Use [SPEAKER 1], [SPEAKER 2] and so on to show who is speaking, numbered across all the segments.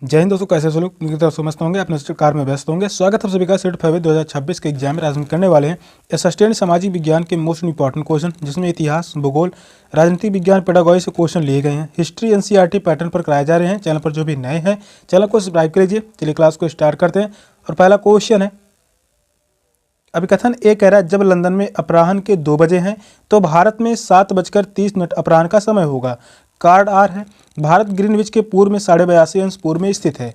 [SPEAKER 1] जय हिंद दोस्तों, कैसे सब लोग उनकी तरफ समझते होंगे, अपने कार में व्यस्त होंगे। स्वागत है सभी का सेट फरवरी 2026 के एग्जाम में। आज हम करने वाले हैं सस्टेन सामाजिक विज्ञान के मोस्ट इंपॉर्टेंट क्वेश्चन, जिसमें इतिहास, भूगोल, राजनीतिक विज्ञान, पेडागोजी से क्वेश्चन लिए गए हैं। हिस्ट्री एनसीईआरटी पैटर्न पर कराए जा रहे हैं। चैनल पर जो भी नए हैं चैनल को सब्सक्राइब कर लीजिए। चलिए क्लास को स्टार्ट करते हैं। और पहला क्वेश्चन है, अभिकथन ए कह रहा है, जब लंदन में अपराह्न के 2 बजे हैं तो भारत में 7:30 अपराह्न का समय होगा। कार्ड आर है, भारत ग्रीनविच के पूर्व में 82.5 पूर्व में स्थित है।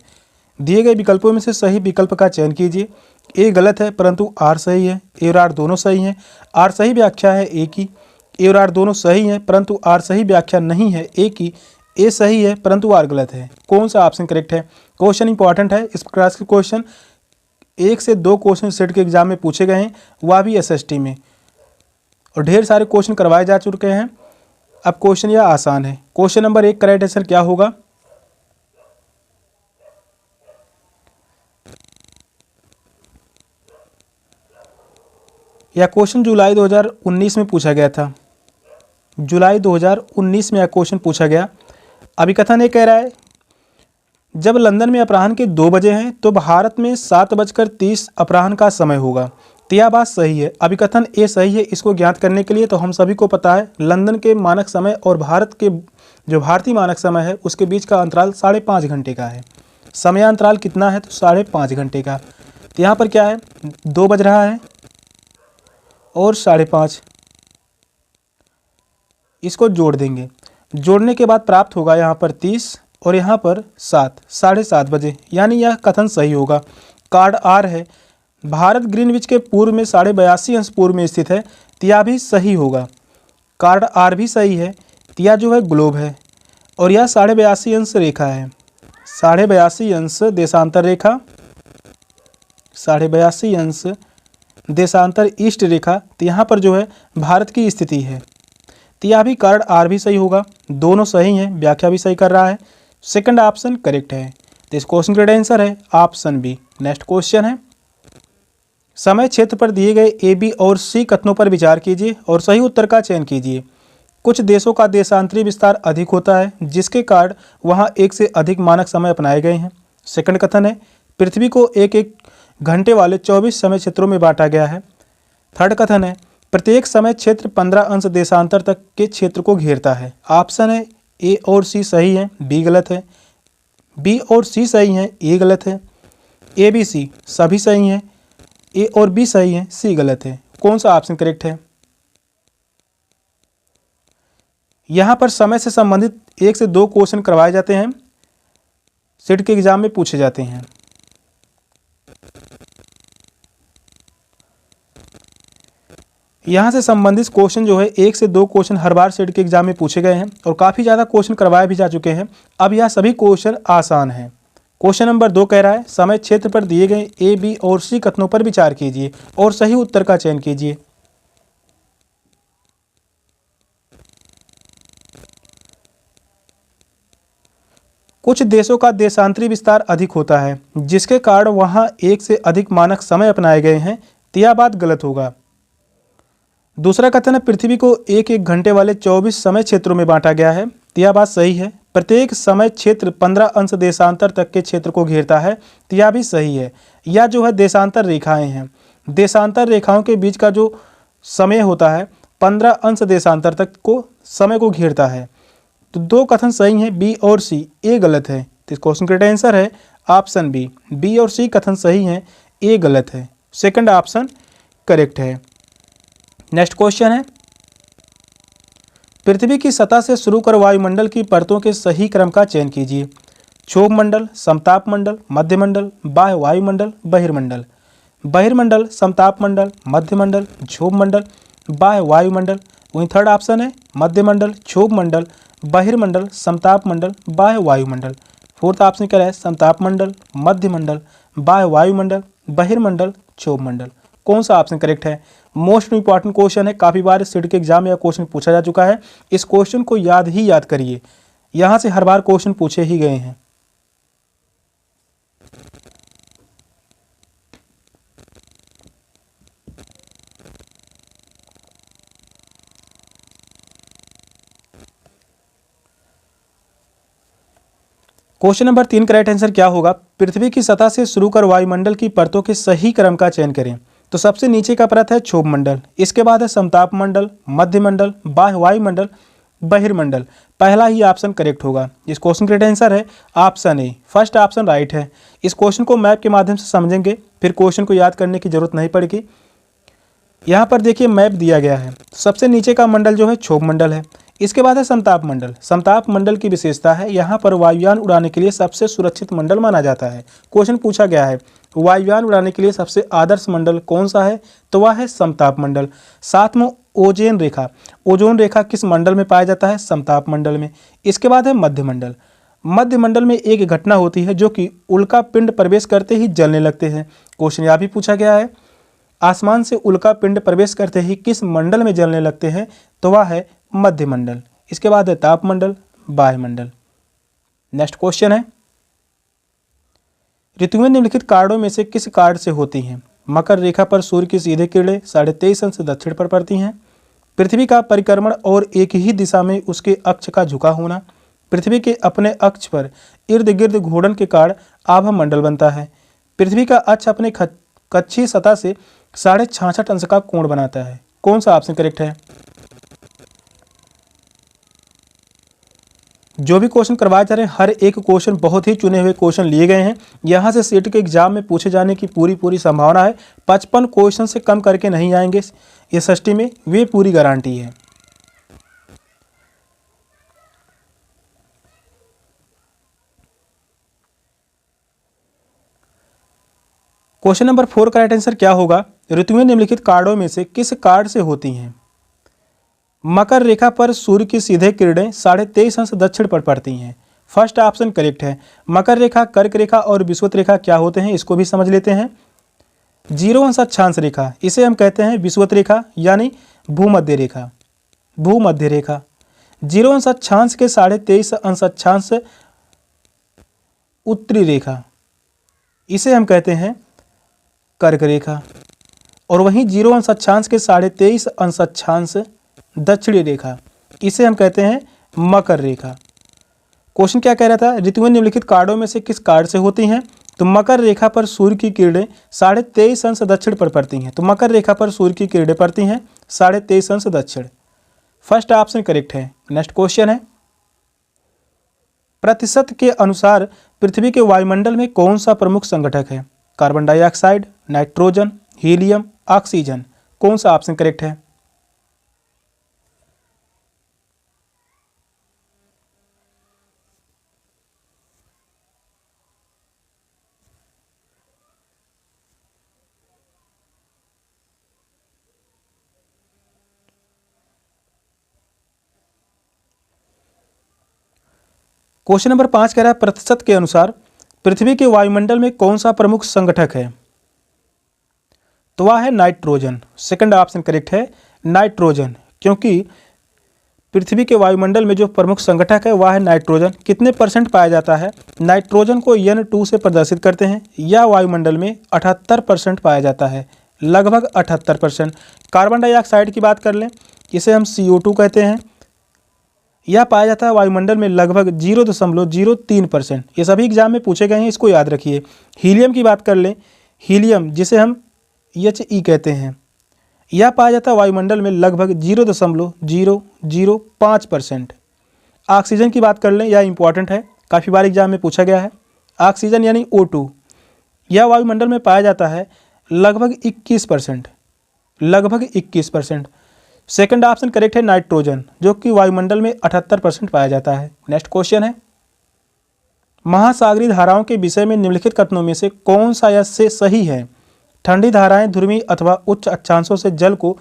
[SPEAKER 1] दिए गए विकल्पों में से सही विकल्प का चयन कीजिए। ए गलत है परंतु आर सही है। ए और आर दोनों सही हैं। आर सही व्याख्या है ए की। ए और आर दोनों सही हैं परंतु आर सही व्याख्या नहीं है ए की। ए सही है परंतु आर गलत है। कौन सा ऑप्शन करेक्ट है? क्वेश्चन इंपॉर्टेंट है। इस क्लास के क्वेश्चन 1 से 2 क्वेश्चन सेट के एग्जाम में पूछे गए हैं, वह भी एसएसटी में, और ढेर सारे क्वेश्चन करवाए जा चुके हैं। अब क्वेश्चन यह आसान है। क्वेश्चन नंबर 1 करेक्ट आंसर क्या होगा? यह क्वेश्चन जुलाई 2019 में पूछा गया था। जुलाई 2019 में यह क्वेश्चन पूछा गया। अभिकथन ये कह रहा है, जब लंदन में अपराह्न के 2 बजे हैं तो भारत में 7:30 अपराह्न का समय होगा। तो यह बात सही है। अभिकथन ए सही है। इसको ज्ञात करने के लिए तो हम सभी को पता है, लंदन के मानक समय और भारत के जो भारतीय मानक समय है उसके बीच का अंतराल 5.5 घंटे का है। समयांतराल कितना है? तो 5.5 घंटे का। तो यहाँ पर क्या है, 2 बज रहा है और 5.5, इसको जोड़ देंगे। जोड़ने के बाद प्राप्त होगा यहाँ पर 30 और यहाँ पर 7, 7:30 बजे, यानी यह कथन सही होगा। कार्ड आर है, भारत ग्रीनविच के पूर्व में 82.5 पूर्व में स्थित है। तिया भी सही होगा। कार्ड आर भी सही है। तिया जो है ग्लोब है और यह 82.5 रेखा है। 82.5 देशांतर रेखा, 82.5 देशांतर ईस्ट रेखा। तो यहाँ पर जो है भारत की स्थिति है। तो यह भी कार्ड आर भी सही होगा। दोनों सही हैं, व्याख्या भी सही कर रहा है। सेकंड ऑप्शन करेक्ट है। तो इस क्वेश्चन का आंसर है ऑप्शन बी। नेक्स्ट क्वेश्चन है, समय क्षेत्र पर दिए गए ए, बी और सी कथनों पर विचार कीजिए और सही उत्तर का चयन कीजिए। कुछ देशों का देशांतरी विस्तार अधिक होता है जिसके कारण वहाँ एक से अधिक मानक समय अपनाए गए हैं। सेकंड कथन है, पृथ्वी को एक एक घंटे वाले 24 समय क्षेत्रों में बांटा गया है। थर्ड कथन है, प्रत्येक समय क्षेत्र 15 अंश देशांतर तक के क्षेत्र को घेरता है। ऑप्शन है ए और सी सही है, बी गलत है। बी और सी सही हैं, ए गलत है। ए बी सी सभी सही हैं, ए और बी सही है, सी गलत है। कौन सा ऑप्शन करेक्ट है? यहाँ पर समय से संबंधित 1 से 2 क्वेश्चन करवाए जाते हैं, सेट के एग्जाम में पूछे जाते हैं। यहाँ से संबंधित क्वेश्चन जो है 1 से 2 क्वेश्चन हर बार सेट के एग्जाम में पूछे गए हैं और काफ़ी ज़्यादा क्वेश्चन करवाए भी जा चुके हैं। अब यह सभी क्वेश्चन आसान हैं। क्वेश्चन नंबर 2 कह रहा है, समय क्षेत्र पर दिए गए ए, बी और सी कथनों पर विचार कीजिए और सही उत्तर का चयन कीजिए। कुछ देशों का देशांतरी विस्तार अधिक होता है जिसके कारण वहां एक से अधिक मानक समय अपनाए गए हैं। तो यह बात गलत होगा। दूसरा कथन है, पृथ्वी को एक एक घंटे वाले 24 समय क्षेत्रों में बांटा गया है। तो यह बात सही है। प्रत्येक समय क्षेत्र 15 अंश देशांतर तक के क्षेत्र को घेरता है। तो यह भी सही है। यह जो है देशांतर रेखाएं हैं। देशांतर रेखाओं के बीच का जो समय होता है 15 अंश देशांतर तक को समय को घेरता है। तो 2 कथन सही हैं, बी और सी। ए गलत है। तो इस क्वेश्चन का आंसर है ऑप्शन बी। बी और सी कथन सही हैं, ए गलत है। सेकंड ऑप्शन करेक्ट है। नेक्स्ट क्वेश्चन है, पृथ्वी की सतह से शुरू कर वायुमंडल की परतों के सही क्रम का चयन कीजिए। क्षोभ मंडल, समताप मंडल, मध्यमंडल, बाह्य वायुमंडल, बहिर्मंडल। बहिर्मंडल, समताप मंडल, मध्यमंडल, क्षोभ मंडल, बाह्य वायुमंडल। वहीं थर्ड ऑप्शन है मध्यमंडल, क्षोभ मंडल, बहिर्मंडल, समताप मंडल, बाह्य वायुमंडल। फोर्थ ऑप्शन क्या है, समताप मंडल, मध्यमंडल, बाह्य वायुमंडल, बहिर्मंडल, क्षोभ मंडल। कौन सा ऑप्शन करेक्ट है? मोस्ट इंपॉर्टेंट क्वेश्चन है, काफ़ी बार सीट के एग्जाम में यह क्वेश्चन पूछा जा चुका है। इस क्वेश्चन को याद करिए, यहाँ से हर बार क्वेश्चन पूछे ही गए हैं। क्वेश्चन नंबर 3 का राइट आंसर क्या होगा? पृथ्वी की सतह से शुरू कर वायुमंडल की परतों के सही क्रम का चयन करें। तो सबसे नीचे का परत है क्षोभ मंडल, इसके बाद है समताप मंडल, मध्य मंडल, बाह्य वायुमंडल, बहिर्मंडल। पहला ही ऑप्शन करेक्ट होगा। इस क्वेश्चन का राइट आंसर है option A, first option right है। इस क्वेश्चन को मैप के माध्यम से समझेंगे, फिर क्वेश्चन को याद करने की जरूरत नहीं पड़ेगी। यहाँ पर देखिए मैप दिया गया है। सबसे नीचे का मंडल जो है क्षोभ मंडल है, इसके बाद है समताप मंडल। समताप मंडल की विशेषता है यहाँ पर वायुयान उड़ाने के लिए सबसे सुरक्षित मंडल माना जाता है। क्वेश्चन पूछा गया है वायुयान उड़ाने के लिए सबसे आदर्श मंडल कौन सा है? तो वह है समताप मंडल। साथ में ओजोन रेखा, ओजोन रेखा किस मंडल में पाया जाता है? समताप मंडल में। इसके बाद है मध्य मंडल। मध्य मंडल में एक घटना होती है जो कि उल्का पिंड प्रवेश करते ही जलने लगते हैं। क्वेश्चन यहाँ भी पूछा गया है आसमान से उल्का पिंड प्रवेश करते ही किस मंडल में जलने लगते हैं? तो वह है मध्य मंडल। इसके बाद है ताप मंडल, वायुमंडल। नेक्स्ट क्वेश्चन है ऋतुएं निम्नलिखित कार्डों में से किस कार्ड से होती हैं? मकर रेखा पर सूर्य की सीधे किरणें 23.5 अंश दक्षिण पर पड़ती हैं। पृथ्वी का परिक्रमण और एक ही दिशा में उसके अक्ष का झुका होना। पृथ्वी के अपने अक्ष पर इर्द गिर्द घूर्णन के कारण आभा मंडल बनता है। पृथ्वी का अक्ष अपने कक्षीय सतह से 66.5 अंश का कोण बनाता है। कौन सा ऑप्शन करेक्ट है? जो भी क्वेश्चन करवाए जा रहे हैं हर एक क्वेश्चन बहुत ही चुने हुए क्वेश्चन लिए गए हैं। यहाँ से सेट के एग्जाम में पूछे जाने की पूरी संभावना है। 55 क्वेश्चन से कम करके नहीं आएंगे एसएसटी में, वे पूरी गारंटी है। क्वेश्चन नंबर 4 का राइट आंसर क्या होगा? ऋतुएं निम्नलिखित कार्डों में से किस कार्ड से होती हैं? मकर रेखा पर सूर्य की सीधे किरणें 23.5 अंश दक्षिण पर पड़ती हैं। फर्स्ट ऑप्शन करेक्ट है। मकर रेखा, कर्क रेखा और विषुवत रेखा क्या होते हैं, इसको भी समझ लेते हैं। 0 अंश अक्षांश रेखा, इसे हम कहते हैं विषुवत रेखा यानी भूमध्य रेखा। भूमध्य रेखा 0 अंश अक्षांश के 23.5 अंश अक्षांश उत्तरी रेखा, इसे हम कहते हैं कर्क रेखा। और वहीं 0 अंश अक्षांश के 23.5 अंश अक्षांश दक्षिणी रेखा, इसे हम कहते हैं मकर रेखा। क्वेश्चन क्या कह रहा था? ऋतुएं निम्नलिखित कार्डों में से किस कार्ड से होती हैं? तो मकर रेखा पर सूर्य की किरणें 23.5 अंश दक्षिण पर पड़ती हैं। तो मकर रेखा पर सूर्य की किरणें पड़ती हैं 23.5 अंश दक्षिण। फर्स्ट ऑप्शन करेक्ट है। नेक्स्ट क्वेश्चन है प्रतिशत के अनुसार पृथ्वी के वायुमंडल में कौन सा प्रमुख संगठक है? Carbon dioxide, nitrogen, helium, oxygen. कौन सा ऑप्शन करेक्ट है? क्वेश्चन नंबर 5 कह रहा है प्रतिशत के अनुसार पृथ्वी के वायुमंडल में कौन सा प्रमुख संगठक है? तो वह है नाइट्रोजन। सेकंड ऑप्शन करेक्ट है नाइट्रोजन, क्योंकि पृथ्वी के वायुमंडल में जो प्रमुख संगठक है वह है नाइट्रोजन। कितने परसेंट पाया जाता है? नाइट्रोजन को N2 से प्रदर्शित करते हैं। यह वायुमंडल में 78% पाया जाता है, लगभग 78%। कार्बन डाइऑक्साइड की बात कर लें, इसे हम CO2 कहते हैं। यह पाया जाता है वायुमंडल में लगभग 0.03%। ये सभी एग्जाम में पूछे गए हैं, इसको याद रखिए। हीलियम की बात कर लें, हीलियम जिसे हम He कहते हैं, यह पाया जाता है वायुमंडल में लगभग 0.005%। ऑक्सीजन की बात कर लें, यह इंपॉर्टेंट है, काफ़ी बार एग्जाम में पूछा गया है। ऑक्सीजन यानी O2, यह वायुमंडल में पाया जाता है लगभग 21%, लगभग 21%। सेकंड ऑप्शन करेक्ट है नाइट्रोजन, जो कि वायुमंडल में 78% पाया जाता है। नेक्स्ट क्वेश्चन है महासागरीय धाराओं के विषय में निम्नलिखित कथनों में से कौन सा यह से सही है? ठंडी धाराएं ध्रुवीय अथवा उच्च अक्षांशों से जल को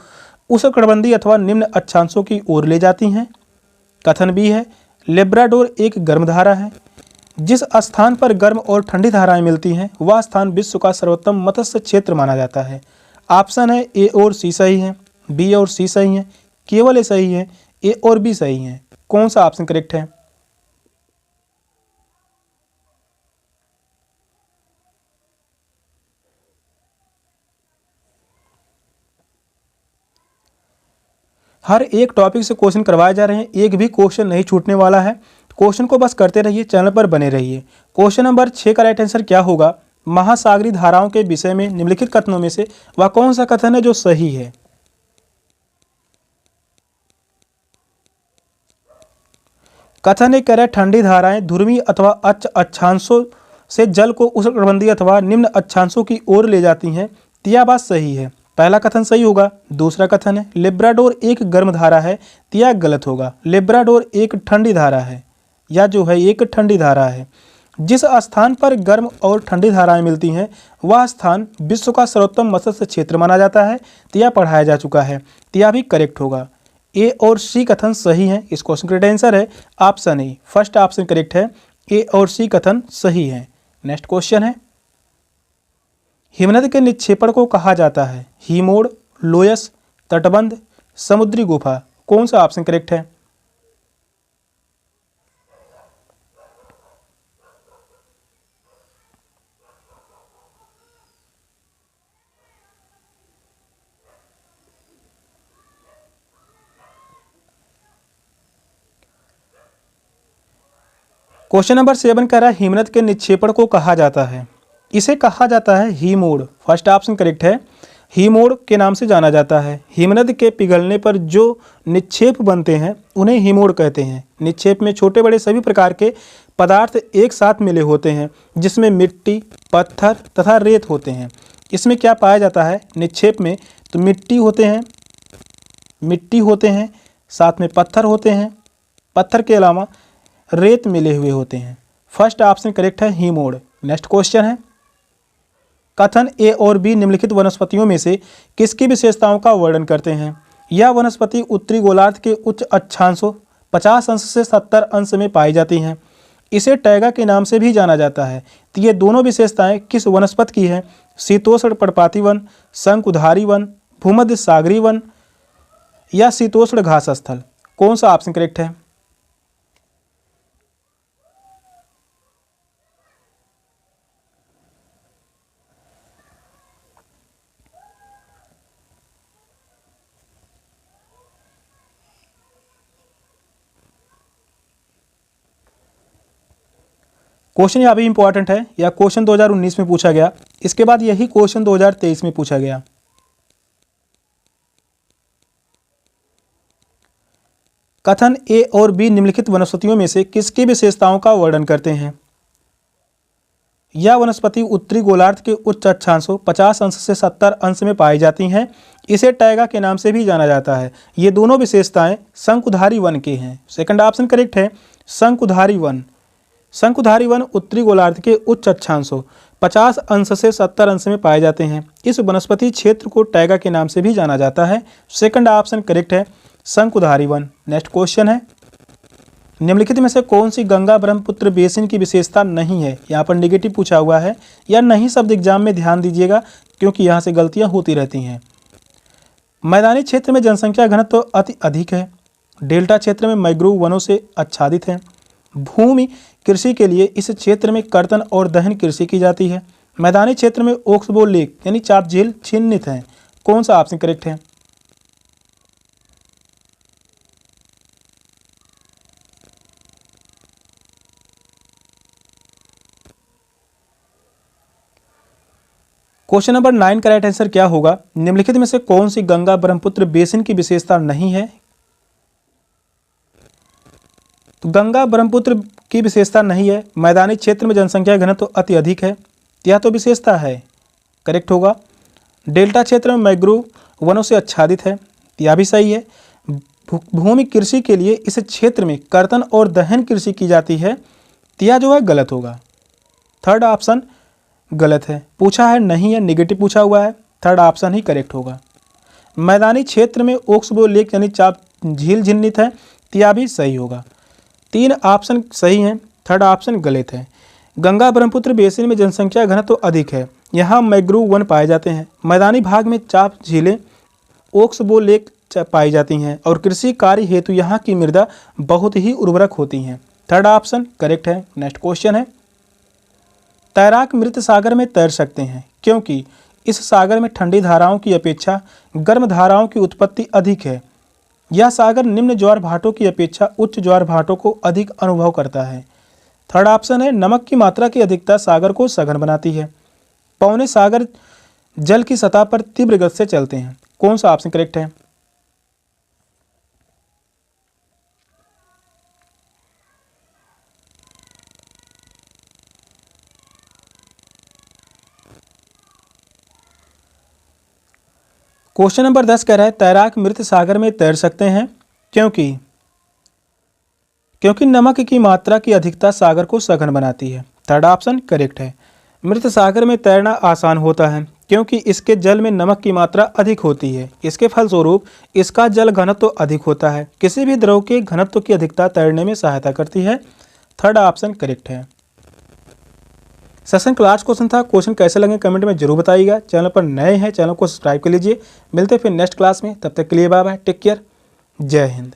[SPEAKER 1] उष्णकटिबंधीय अथवा निम्न अक्षांशों की ओर ले जाती हैं। कथन बी है लेब्राडोर एक गर्म धारा है। जिस स्थान पर गर्म और ठंडी धाराएं मिलती हैं वह स्थान विश्व का सर्वोत्तम मत्स्य क्षेत्र माना जाता है। ऑप्शन है ए और सी सही है, बी और सी सही है, केवल ए सही है, ए और बी सही है। कौन सा ऑप्शन करेक्ट है? हर एक टॉपिक से क्वेश्चन करवाए जा रहे हैं, एक भी क्वेश्चन नहीं छूटने वाला है। क्वेश्चन को बस करते रहिए, चैनल पर बने रहिए। क्वेश्चन नंबर 6 का राइट आंसर क्या होगा? महासागरीय धाराओं के विषय में निम्नलिखित कथनों में से वह कौन सा कथन है जो सही है? कथन एक कह रहा है ठंडी धाराएं ध्रुवीय अथवा उच्च अक्षांशों से जल को उष्णकटिबंधीय अथवा निम्न अक्षांशों की ओर ले जाती हैं। तो यह बात सही है, पहला कथन सही होगा। दूसरा कथन है लेब्राडोर एक गर्म धारा है, तो यह गलत होगा। लेब्राडोर एक ठंडी धारा है, या जो है एक ठंडी धारा है। जिस स्थान पर गर्म और ठंडी धाराएं मिलती हैं वह स्थान विश्व का सर्वोत्तम मत्स्य क्षेत्र माना जाता है। तो यह पढ़ाया जा चुका है, तो यह भी करेक्ट होगा। ए और सी कथन सही हैं। इस क्वेश्चन का राइट आंसर है option A, first option correct है। ए और सी कथन सही है। नेक्स्ट क्वेश्चन है हिमनद के निक्षेपण को कहा जाता है? हिमोड़, लोयस, तटबंध, समुद्री गुफा। कौन सा ऑप्शन करेक्ट है? क्वेश्चन नंबर 7 कह रहा है हिमनद के निक्षेपण को कहा जाता है। इसे कहा जाता है हिमोड़, फर्स्ट ऑप्शन करेक्ट है। हिमोड़ के नाम से जाना जाता है। हिमनद के पिघलने पर जो निक्षेप बनते हैं उन्हें हिमोड़ कहते हैं। निक्षेप में छोटे बड़े सभी प्रकार के पदार्थ एक साथ मिले होते हैं, जिसमें मिट्टी, पत्थर तथा रेत होते हैं। इसमें क्या पाया जाता है निक्षेप में? तो मिट्टी होते हैं, साथ में पत्थर होते हैं, पत्थर के अलावा रेत मिले हुए होते हैं। फर्स्ट ऑप्शन करेक्ट है हिमोड़। नेक्स्ट क्वेश्चन है कथन ए और बी निम्नलिखित वनस्पतियों में से किसकी विशेषताओं का वर्णन करते हैं? यह वनस्पति उत्तरी गोलार्ध के उच्च अक्षांशों 50 अंश से 70 अंश में पाई जाती हैं। इसे टैगा के नाम से भी जाना जाता है। तो ये दोनों विशेषताएं किस वनस्पति की है? शीतोष्ण पर्णपाती वन, शंकुधारी वन, भूमध्य सागरीय वन या शीतोष्ण घास स्थल। कौन सा ऑप्शन करेक्ट है? क्वेश्चन यहाँ भी इंपॉर्टेंट है, या क्वेश्चन 2019 में पूछा गया। इसके बाद यही क्वेश्चन 2023 में पूछा गया। कथन ए और बी निम्नलिखित वनस्पतियों में से किसकी विशेषताओं का वर्णन करते हैं? यह वनस्पति उत्तरी गोलार्ध के उच्च अक्षांशों 50 अंश से 70 अंश में पाई जाती हैं। इसे टैगा के नाम से भी जाना जाता है। ये दोनों विशेषताएं शंकुधारी वन के हैं। सेकंड ऑप्शन करेक्ट है शंकुधारी वन। शंकुधारी वन उत्तरी गोलार्ध के उच्च अक्षांशों 50 अंश से 70 अंश में पाए जाते हैं। इस वनस्पति क्षेत्र को टैगा के नाम से भी जाना जाता है। सेकंड ऑप्शन करेक्ट है शंकुधारी वन। नेक्स्ट क्वेश्चन है निम्नलिखित में से कौन सी गंगा ब्रह्मपुत्र बेसिन की विशेषता नहीं है? यहाँ पर नेगेटिव पूछा हुआ है, या नहीं शब्द एग्जाम में ध्यान दीजिएगा क्योंकि यहाँ से गलतियाँ होती रहती हैं। मैदानी क्षेत्र में जनसंख्या घनत्व तो अति अधिक है। डेल्टा क्षेत्र में मैंग्रोव वनों से आच्छादित है। भूमि कृषि के लिए इस क्षेत्र में कर्तन और दहन कृषि की जाती है। मैदानी क्षेत्र में ओक्सबो लेक यानी चाप झील चिन्हित है। कौन सा ऑप्शन करेक्ट है? क्वेश्चन नंबर 9 का राइट आंसर क्या होगा? निम्नलिखित में से कौन सी गंगा ब्रह्मपुत्र बेसिन की विशेषता नहीं है? तो गंगा ब्रह्मपुत्र की विशेषता नहीं है। मैदानी क्षेत्र में जनसंख्या घनत्व तो अति अधिक है, यह तो विशेषता है, करेक्ट होगा। डेल्टा क्षेत्र में मैंग्रोव वनों से आच्छादित है, यह भी सही है। भूमि कृषि के लिए इस क्षेत्र में कर्तन और दहन कृषि की जाती है, यह जो है गलत होगा। थर्ड ऑप्शन गलत है। पूछा है नहीं है, नेगेटिव पूछा हुआ है, थर्ड ऑप्शन ही करेक्ट होगा। मैदानी क्षेत्र में ओक्सबो लेक यानी चाप झील चिन्हित है, यह भी सही होगा। 3 ऑप्शन सही हैं, थर्ड ऑप्शन गलत है। गंगा ब्रह्मपुत्र बेसिन में जनसंख्या घनत्व तो अधिक है, यहाँ मैंग्रोव वन पाए जाते हैं। मैदानी भाग में चाप झीलें ओक्सबो लेक पाई जाती हैं और कृषि कार्य हेतु यहाँ की मृदा बहुत ही उर्वरक होती हैं। थर्ड ऑप्शन करेक्ट है। नेक्स्ट क्वेश्चन है तैराक मृत सागर में तैर सकते हैं क्योंकि इस सागर में ठंडी धाराओं की अपेक्षा गर्म धाराओं की उत्पत्ति अधिक है। यह सागर निम्न ज्वार भाटों की अपेक्षा उच्च ज्वार भाटों को अधिक अनुभव करता है। थर्ड ऑप्शन है नमक की मात्रा की अधिकता सागर को सघन बनाती है। पौने सागर जल की सतह पर तीव्र गति से चलते हैं। कौन सा ऑप्शन करेक्ट है? क्वेश्चन नंबर 10 कह रहा है तैराक मृत सागर में तैर सकते हैं क्योंकि नमक की मात्रा की अधिकता सागर को सघन बनाती है। थर्ड ऑप्शन करेक्ट है। मृत सागर में तैरना आसान होता है क्योंकि इसके जल में नमक की मात्रा अधिक होती है। इसके फलस्वरूप इसका जल घनत्व अधिक होता है। किसी भी द्रव के घनत्व की अधिकता तैरने में सहायता करती है। थर्ड ऑप्शन करेक्ट है। सेशन क्लास क्वेश्चन था। क्वेश्चन कैसे लगे कमेंट में जरूर बताइएगा। चैनल पर नए हैं चैनल को सब्सक्राइब कर लीजिए। मिलते हैं फिर नेक्स्ट क्लास में, तब तक के लिए बाय बाय, टेक केयर, जय हिंद।